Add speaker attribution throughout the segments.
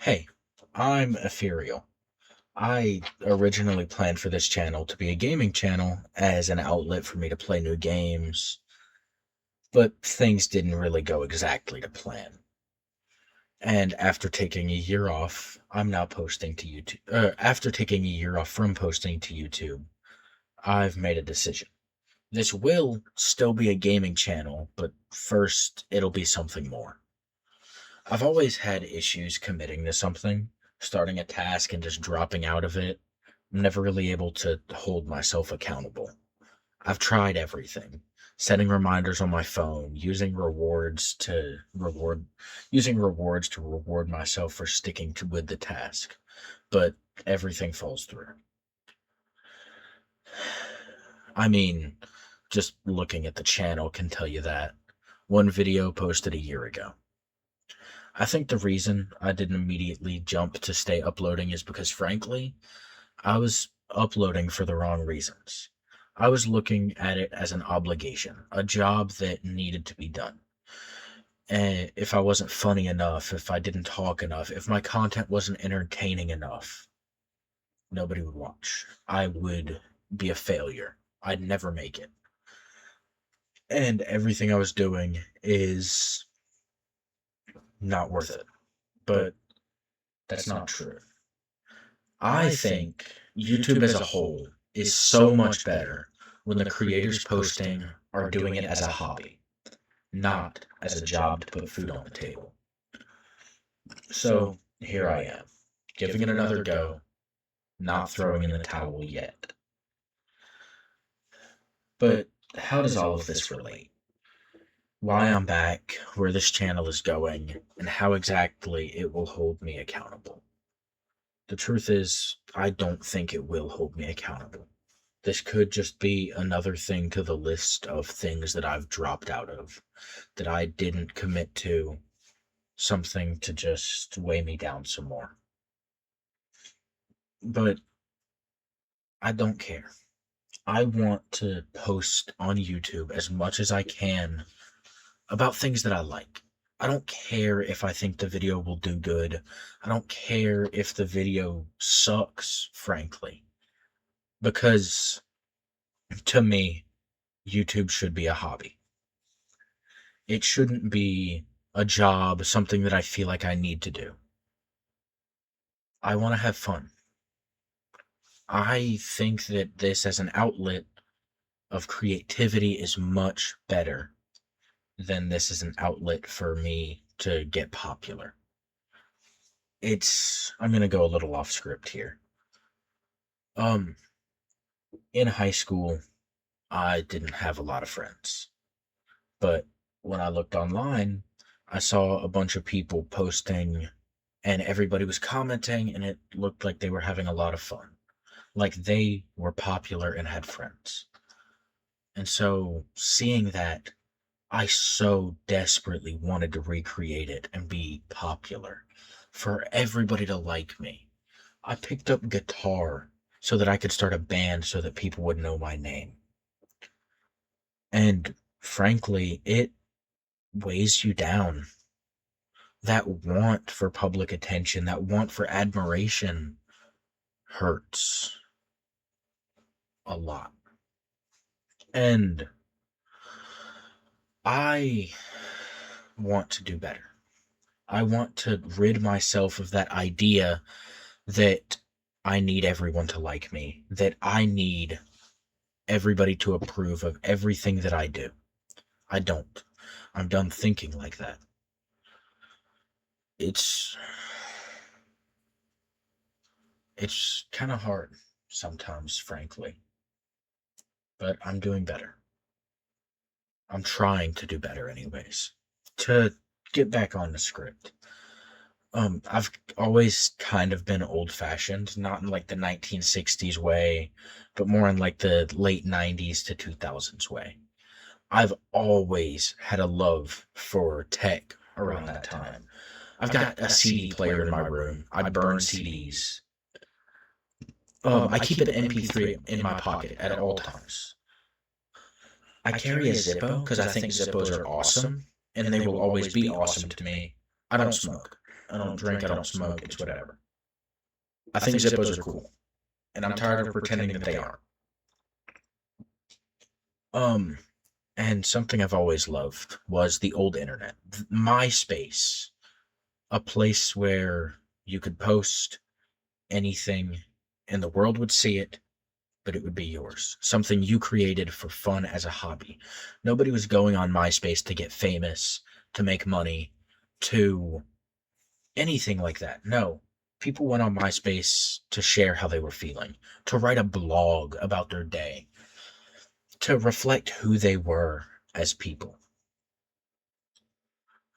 Speaker 1: Hey, I'm Epherial. I originally planned for this channel to be a gaming channel as an outlet for me to play new games, but things didn't really go exactly to plan. And after taking a year off, I'm now posting to YouTube. After taking a year off from posting to YouTube, I've made a decision. This will still be a gaming channel, but first it'll be something more. I've always had issues committing to something, starting a task and just dropping out of it. I'm never really able to hold myself accountable. I've tried everything. Setting reminders on my phone, using rewards to reward myself for sticking with the task. But everything falls through. I mean, just looking at the channel can tell you that. One video posted a year ago. I think the reason I didn't immediately jump to stay uploading is because, frankly, I was uploading for the wrong reasons. I was looking at it as an obligation, a job that needed to be done. And if I wasn't funny enough, if I didn't talk enough, if my content wasn't entertaining enough, nobody would watch. I would be a failure. I'd never make it. And everything I was doing is not worth it. But that's not true. I think YouTube as a whole is so much better when the creators posting are doing it as a hobby, not as a job to put food on the table. So here I am, giving it another go, not throwing in the towel yet. But how does all of this relate? Why I'm back, where this channel is going, and how exactly it will hold me accountable. The truth is, I don't think it will hold me accountable. This could just be another thing to the list of things that I've dropped out of, that I didn't commit to, something to just weigh me down some more. But I don't care. I want to post on YouTube as much as I can about things that I like. I don't care if I think the video will do good. I don't care if the video sucks, frankly. Because to me, YouTube should be a hobby. It shouldn't be a job, something that I feel like I need to do. I want to have fun. I think that this as an outlet of creativity is much better than this as an outlet for me to get popular. I'm going to go a little off script here. Um, in high school, I didn't have a lot of friends. But when I looked online, I saw a bunch of people posting and everybody was commenting, and it looked like they were having a lot of fun. Like they were popular and had friends. And so seeing that, I so desperately wanted to recreate it and be popular, for everybody to like me. I picked up guitar so that I could start a band so that people would know my name. And frankly, it weighs you down. That want for public attention, that want for admiration hurts a lot. And I want to do better. I want to rid myself of that idea that I need everyone to like me, that I need everybody to approve of everything that I do. I don't. I'm done thinking like that. It's it's kind of hard sometimes, frankly, but I'm doing better. I'm trying to do better anyways. To get back on the script. I've always kind of been old-fashioned, not in like the 1960s way, but more in like the late 90s to 2000s way. I've always had a love for tech around that time. I've got a CD player in my room. I burn CDs. I keep an MP3 in my pocket at all times. I carry a Zippo because I think Zippos are awesome, and they will always be awesome to me. I don't smoke. I don't drink, I don't smoke, it's whatever. I think Zippos are cool, and I'm tired of pretending that they aren't. And something I've always loved was the old internet. MySpace, a place where you could post anything and the world would see it, but it would be yours. Something you created for fun as a hobby. Nobody was going on MySpace to get famous, to make money, to anything like that. No. People went on MySpace to share how they were feeling, to write a blog about their day, to reflect who they were as people.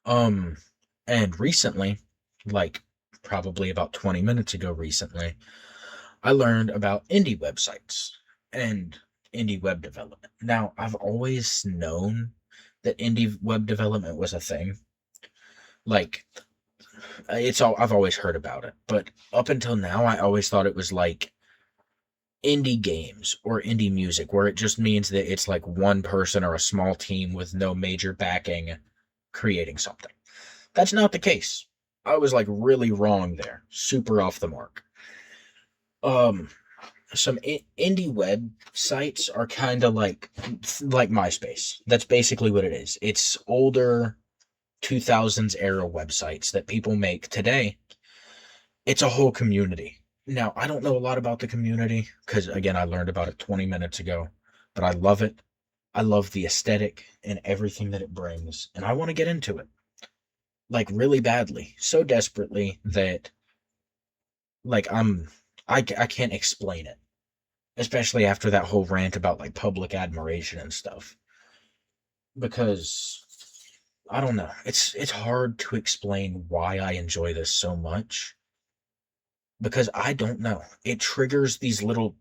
Speaker 1: And recently, like probably about 20 minutes ago recently, I learned about indie websites and indie web development. Now, I've always known that indie web development was a thing. Like, I've always heard about it, but up until now, I always thought it was like indie games or indie music, where it just means that it's like one person or a small team with no major backing creating something. That's not the case. I was like really wrong there. Super off the mark. Some indie web sites are kind of like MySpace. That's basically what it is. It's older 2000s era websites that people make today. It's a whole community. Now, I don't know a lot about the community because, again, I learned about it 20 minutes ago, but I love it. I love the aesthetic and everything that it brings, and I want to get into it. Like, really badly. So desperately that, like, I can't explain it. Especially after that whole rant about, like, public admiration and stuff. Because, I don't know. It's hard to explain why I enjoy this so much. Because I don't know. It triggers these little,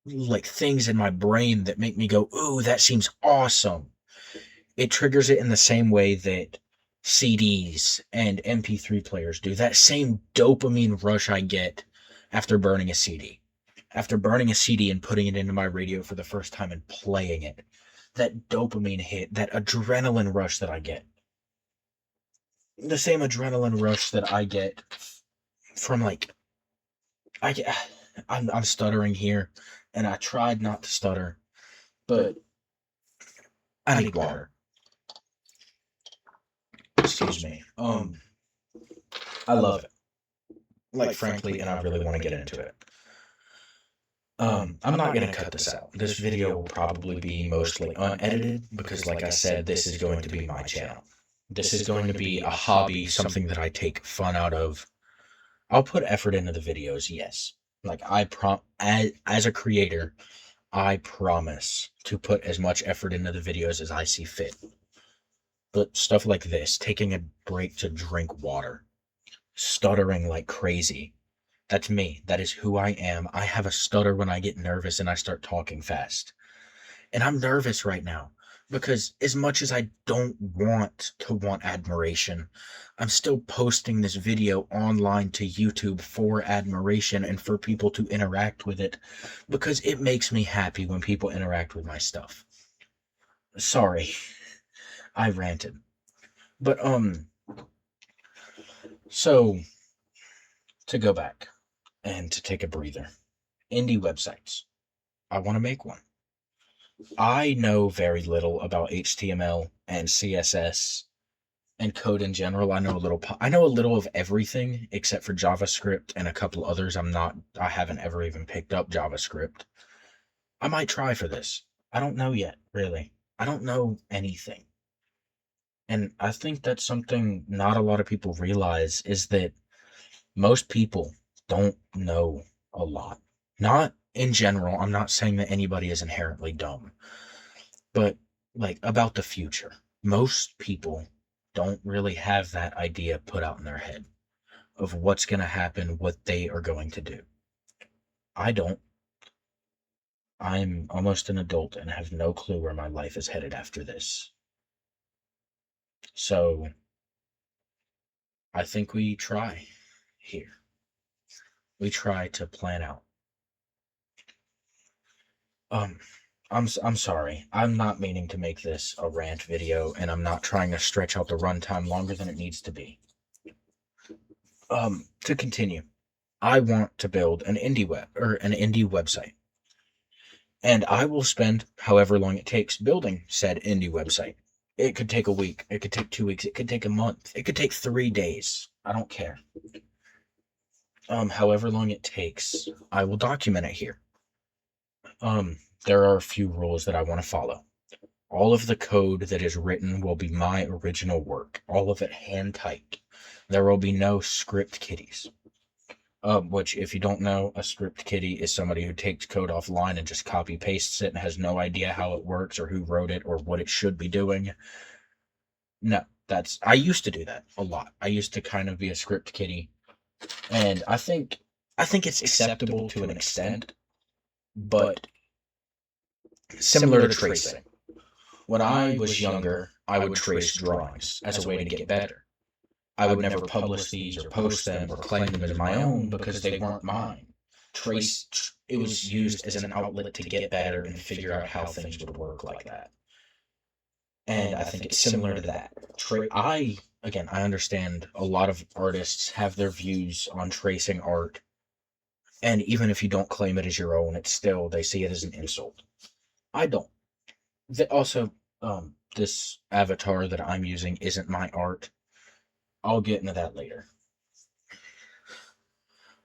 Speaker 1: like, things in my brain that make me go, ooh, that seems awesome. It triggers it in the same way that CDs and MP3 players do. That same dopamine rush I get after burning a CD. After burning a CD and putting it into my radio for the first time and playing it. That dopamine hit, that adrenaline rush that I get. The same adrenaline rush that I get from, like, I'm stuttering here, and I tried not to stutter, but I need water. Excuse me. I love it. Like, frankly, and I really want to get into it. I'm not going to cut this out. This video will probably be mostly unedited because, like I said, this is going to be my channel. This is going to be a hobby, something that I take fun out of. I'll put effort into the videos, yes. Like, as a creator, I promise to put as much effort into the videos as I see fit. But stuff like this, taking a break to drink water, stuttering like crazy, that's me. That is who I am. I have a stutter when I get nervous and I start talking fast. And I'm nervous right now because as much as I don't want to want admiration, I'm still posting this video online to YouTube for admiration and for people to interact with it because it makes me happy when people interact with my stuff. Sorry, I ranted. But, so, to go back and to take a breather, indie websites. I want to make one. I know very little about HTML and CSS and code in general. I know a little of everything except for JavaScript and a couple others. I haven't ever even picked up JavaScript. I might try for this. I don't know yet, really. I don't know anything. And I think that's something not a lot of people realize is that most people don't know a lot. Not in general. I'm not saying that anybody is inherently dumb. But, like, about the future. Most people don't really have that idea put out in their head of what's going to happen, what they are going to do. I don't. I'm almost an adult and have no clue where my life is headed after this. So, I think we try here. We try to plan out. I'm sorry. I'm not meaning to make this a rant video, and I'm not trying to stretch out the runtime longer than it needs to be. To continue, I want to build an indie website, and I will spend however long it takes building said indie website. It could take a week, it could take 2 weeks, it could take a month, it could take 3 days. I don't care. However long it takes, I will document it here. There are a few rules that I want to follow. All of the code that is written will be my original work, all of it hand typed. There will be no script kiddies. Which, if you don't know, a script kiddie is somebody who takes code offline and just copy pastes it and has no idea how it works or who wrote it or what it should be doing. No, I used to do that a lot. I used to kind of be a script kiddie, and I think it's acceptable to an extent, but similar to tracing. When I was younger, I would trace drawings as a way to get better. I would never publish these or post them or claim them as my own because they weren't mine. It was used as an outlet to get better and figure out how things would work like that. And I think it's similar to that. Again, I understand a lot of artists have their views on tracing art, and even if you don't claim it as your own, they see it as an insult. I don't. Also, this avatar that I'm using isn't my art. I'll get into that later.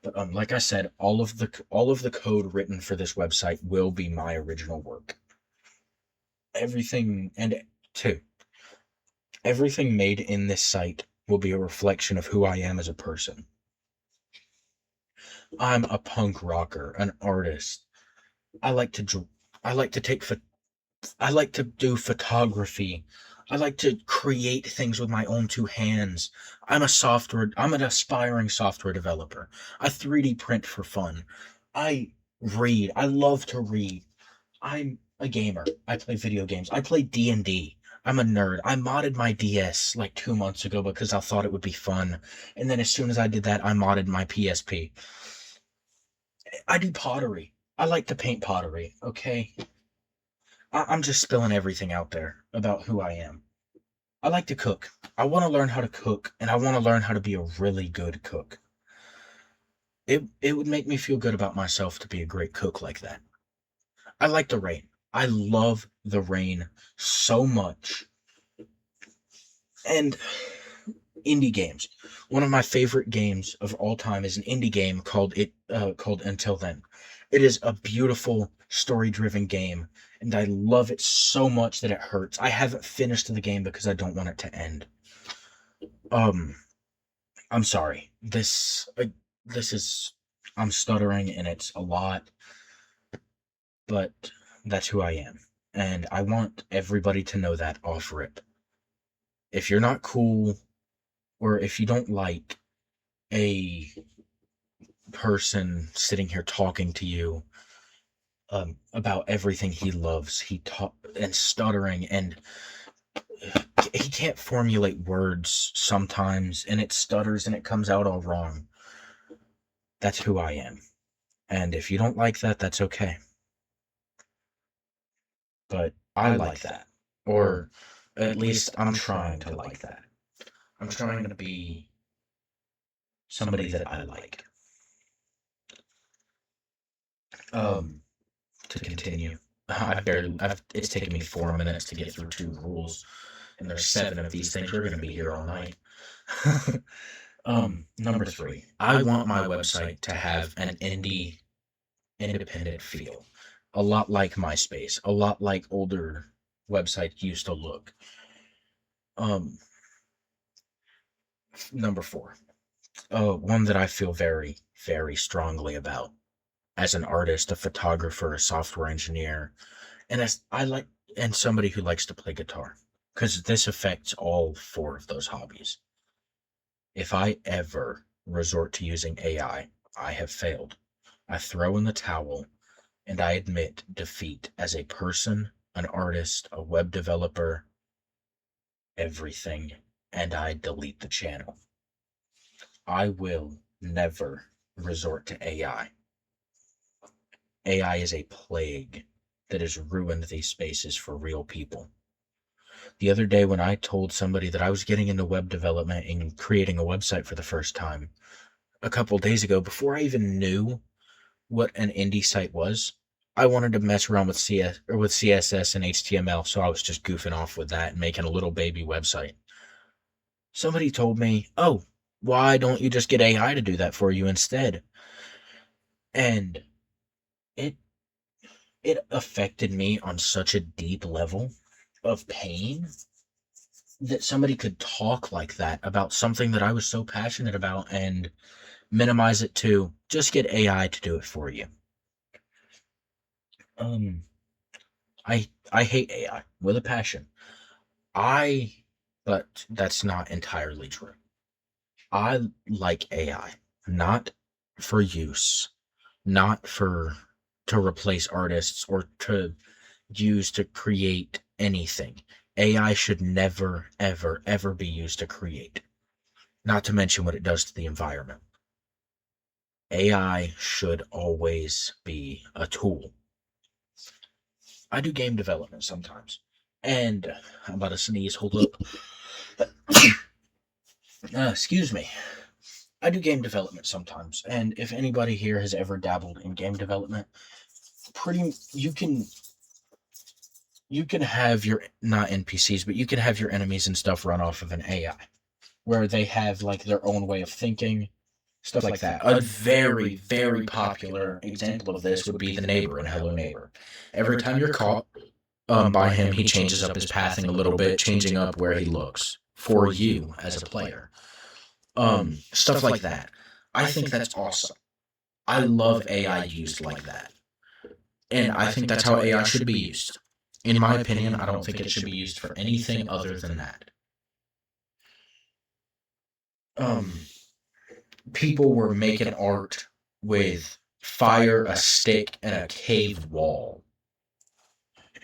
Speaker 1: But like I said, all of the code written for this website will be my original work. Everything made in this site will be a reflection of who I am as a person. I'm a punk rocker, an artist. I like to I like to take I like to do photography. I like to create things with my own two hands. I'm an aspiring software developer. I 3D print for fun. I read. I love to read. I'm a gamer. I play video games. I play D&D. I'm a nerd. I modded my DS like 2 months ago because I thought it would be fun. And then as soon as I did that, I modded my PSP. I do pottery. I like to paint pottery, okay? I'm just spilling everything out there about who I am. I like to cook. I want to learn how to cook, and I want to learn how to be a really good cook. It would make me feel good about myself to be a great cook like that. I like the rain. I love the rain so much. And indie games. One of my favorite games of all time is an indie game called Until Then. It is a beautiful story-driven game, and I love it so much that it hurts. I haven't finished the game because I don't want it to end. I'm sorry. This is I'm stuttering and it's a lot, but that's who I am. And I want everybody to know that off rip. If you're not cool, or if you don't like a person sitting here talking to you about everything he loves, and stuttering, and he can't formulate words sometimes, and it stutters and it comes out all wrong. That's who I am. And if you don't like that, that's okay. But I like that. Or at least I'm trying to like that. I'm trying to be somebody that I like. To continue, it's taken me 4 minutes to get through 2 rules, and there's 7 of these things. We're going to be here all night. Number 3, I want my website to have an independent feel. A lot like MySpace, a lot like older websites used to look. Number 4, one that I feel very, very strongly about as an artist, a photographer, a software engineer, and somebody who likes to play guitar, because this affects all 4 of those hobbies. If I ever resort to using AI, I have failed. I throw in the towel, and I admit defeat as a person, an artist, a web developer, everything, and I delete the channel. I will never resort to AI. AI is a plague that has ruined these spaces for real people. The other day when I told somebody that I was getting into web development and creating a website for the first time, a couple days ago, before I even knew what an indie site was, I wanted to mess around with CSS and HTML, so I was just goofing off with that and making a little baby website. Somebody told me, "Oh, why don't you just get AI to do that for you instead?" And it it affected me on such a deep level of pain that somebody could talk like that about something that I was so passionate about and minimize it to just get AI to do it for you. Um, I hate AI with a passion. I, but that's not entirely true. I like AI, not for use, not for to replace artists or to use to create anything. AI should never, ever, ever be used to create. Not to mention what it does to the environment. AI should always be a tool. I do game development sometimes. And I'm about to sneeze, hold up. Excuse me. I do game development sometimes. And if anybody here has ever dabbled in game development, pretty you can have your not NPCs, but you can have your enemies and stuff run off of an AI where they have like their own way of thinking, stuff like that. A very, very popular example of this would be the neighbor in Hello Neighbor. Every time you're caught by him, he changes up his pathing a little bit, changing up where he looks for you as a player. Stuff like that. I think that's awesome. I love AI used like that. And I think that's how AI should be used. In my opinion, I don't think it should be used for anything other than that. Um, People were making art with fire, a stick, and a cave wall.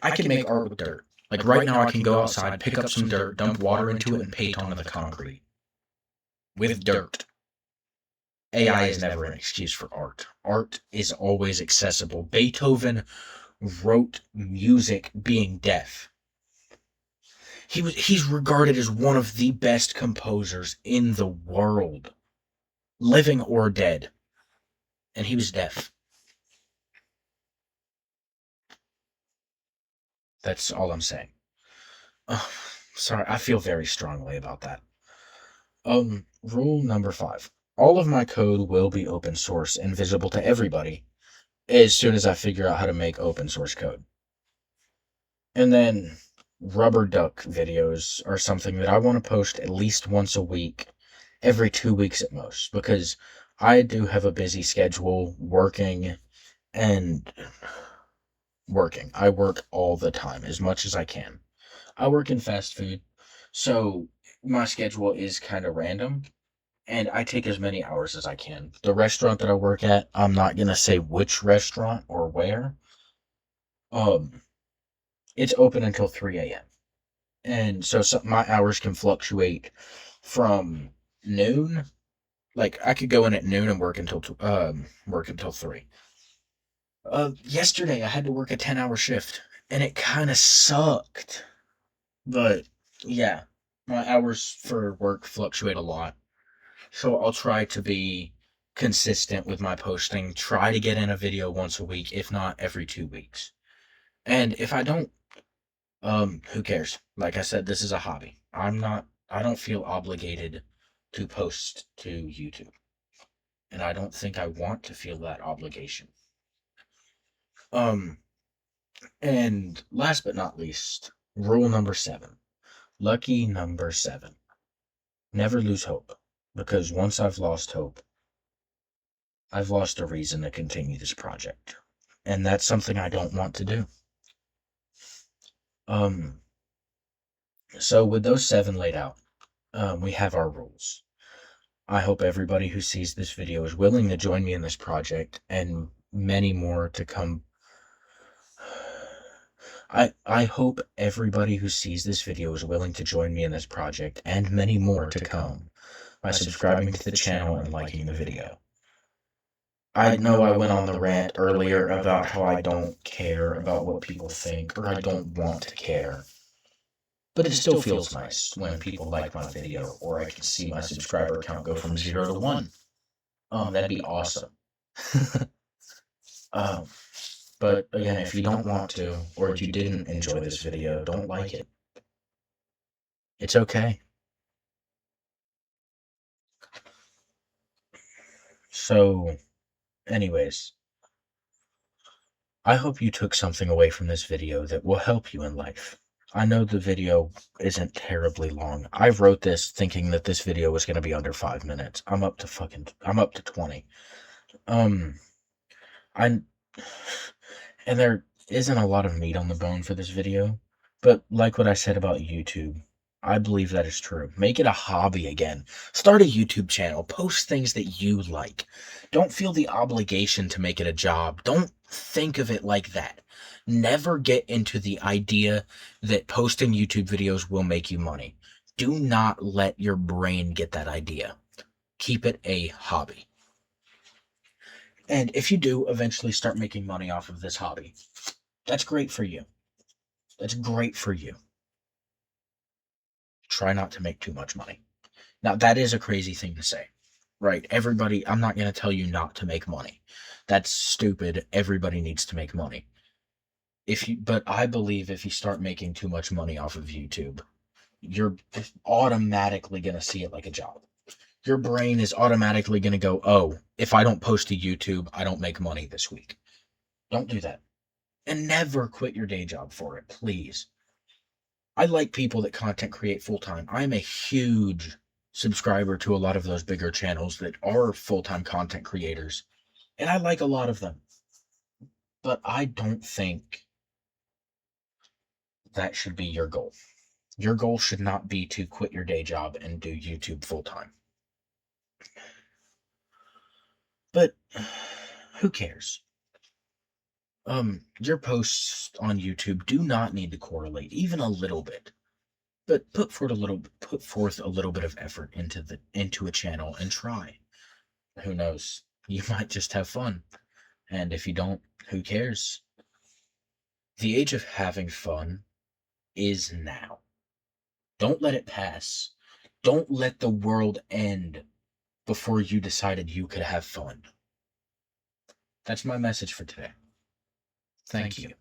Speaker 1: I can make art with dirt. Like right now, I can go outside, pick up some dirt, dump water into it, and paint onto the concrete. With dirt. AI is never an excuse for art. Art is always accessible. Beethoven wrote music being deaf. He's regarded as one of the best composers in the world, living or dead. And he was deaf. That's all I'm saying. Oh, sorry, I feel very strongly about that. Rule number 5. All of my code will be open source and visible to everybody as soon as I figure out how to make open source code. And then rubber duck videos are something that I want to post at least once a week, every 2 weeks at most, because I do have a busy schedule working and working. I work all the time as much as I can. I work in fast food, so my schedule is kind of random, and I take as many hours as I can. The restaurant that I work at, I'm not gonna say which restaurant or where. Um, it's open until 3 a.m. And so my hours can fluctuate from noon. Like I could go in at noon and work until 3. Yesterday I had to work a 10-hour shift, and it kind of sucked. But yeah, my hours for work fluctuate a lot. So I'll try to be consistent with my posting, try to get in a video once a week, if not every 2 weeks. And if I don't, who cares? Like I said, this is a hobby. I don't feel obligated to post to YouTube. And I don't think I want to feel that obligation. Um, and last but not least, rule number 7. Lucky number 7. Never lose hope. Because once I've lost hope, I've lost a reason to continue this project. And that's something I don't want to do. Um, so with those 7 laid out, we have our rules. I hope everybody who sees this video is willing to join me in this project and many more to come. I hope everybody who sees this video is willing to join me in this project and many more to come by subscribing to the channel and liking the video. I know I went on the rant earlier about how I don't care about what people think, or I don't want to care. But it still feels nice when people like my video, or I can see my subscriber count go from 0 to 1. That'd be awesome. um, but again, if you don't want to, or if you didn't enjoy this video, don't like it. It's okay. So, anyways, I hope you took something away from this video that will help you in life. I know the video isn't terribly long. I wrote this thinking that this video was going to be under 5 minutes. I'm up to 20. I and there isn't a lot of meat on the bone for this video, but like what I said about YouTube, I believe that is true. Make it a hobby again. Start a YouTube channel. Post things that you like. Don't feel the obligation to make it a job. Don't think of it like that. Never get into the idea that posting YouTube videos will make you money. Do not let your brain get that idea. Keep it a hobby. And if you do eventually start making money off of this hobby, that's great for you. That's great for you. Try not to make too much money. Now, that is a crazy thing to say, right? Everybody, I'm not going to tell you not to make money. That's stupid. Everybody needs to make money. But I believe if you start making too much money off of YouTube, you're automatically going to see it like a job. Your brain is automatically going to go, oh, if I don't post to YouTube, I don't make money this week. Don't do that. And never quit your day job for it, please. I like people that content create full-time. I'm a huge subscriber to a lot of those bigger channels that are full-time content creators, and I like a lot of them. But I don't think that should be your goal. Your goal should not be to quit your day job and do YouTube full-time. But who cares? Your posts on YouTube do not need to correlate, even a little bit. But put forth a little bit of effort into a channel and try. Who knows? You might just have fun. And if you don't, who cares? The age of having fun is now. Don't let it pass. Don't let the world end before you decided you could have fun. That's my message for today. Thank you.